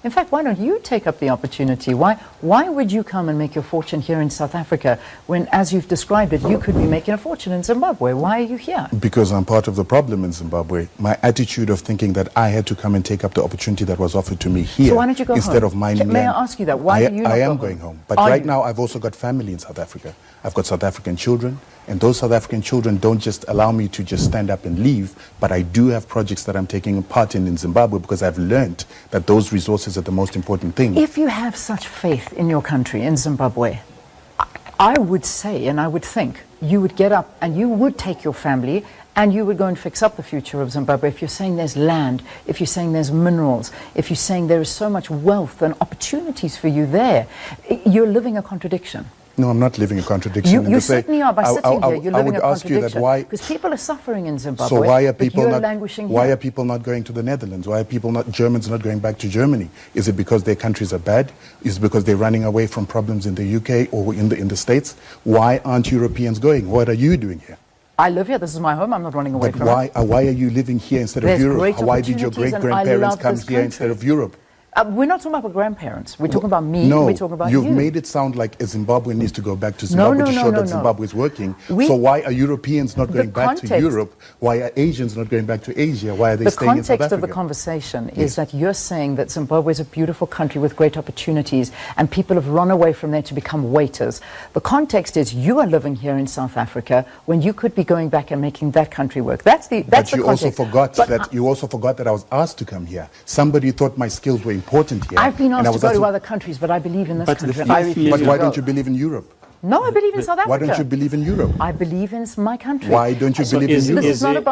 In fact, why don't you take up the opportunity? Why would you come and make your fortune here in South Africa when, as you've described it, you could be making a fortune in Zimbabwe? Why are you here? Because I'm part of the problem in Zimbabwe. My attitude of thinking that I had to come and take up the opportunity that was offered to me here So why don't you go instead home? of minding May land. I ask you that? Why do you not I am go going home? home. But Are right you? now I've also got family in South Africa. I've got South African children, and those South African children don't just allow me to just stand up and leave, but I do have projects that I'm taking part in Zimbabwe because I've learned that those resources are the most important thing. If you have such faith in your country, in Zimbabwe, I would say and I would think you would get up and you would take your family and you would go and fix up the future of Zimbabwe. If you're saying there's land, if you're saying there's minerals, if you're saying there is so much wealth and opportunities for you there, you're living a contradiction. No, I'm not living a contradiction. You certainly are. By sitting here, you're living a ask you that contradiction. why, because people are suffering in Zimbabwe, so why are but people you're not languishing why here. are people not going to the Netherlands? Why are Germans not going back to Germany? Is it because their countries are bad? Is it because they're running away from problems in the UK or in the States? Why aren't Europeans going? What are you doing here? I live here. This is my home. I'm not running away But from it. why are you living here instead There's of Europe? great Why did your opportunities and I great-grandparents love come this here instead country. of Europe? We're not talking about grandparents. We're talking about me. No, We're talking about you've you. made it sound like a Zimbabwean needs to go back to Zimbabwe to show that Zimbabwe is working. So why are Europeans not going back to Europe? Why are Asians not going back to Asia? Why are they staying in South Africa? The context of the conversation is that you're saying that Zimbabwe is a beautiful country with great opportunities and people have run away from there to become waiters. The context is you are living here in South Africa when you could be going back and making that country work. That's the But you context. also forgot that I was asked to come here. Somebody thought my skills were important here. I've been asked to go to other countries, but I believe in this country. But why don't you believe in Europe? No, I believe in South Africa. Why don't you believe in Europe? I believe in my country. Why don't you believe in Europe? This is not about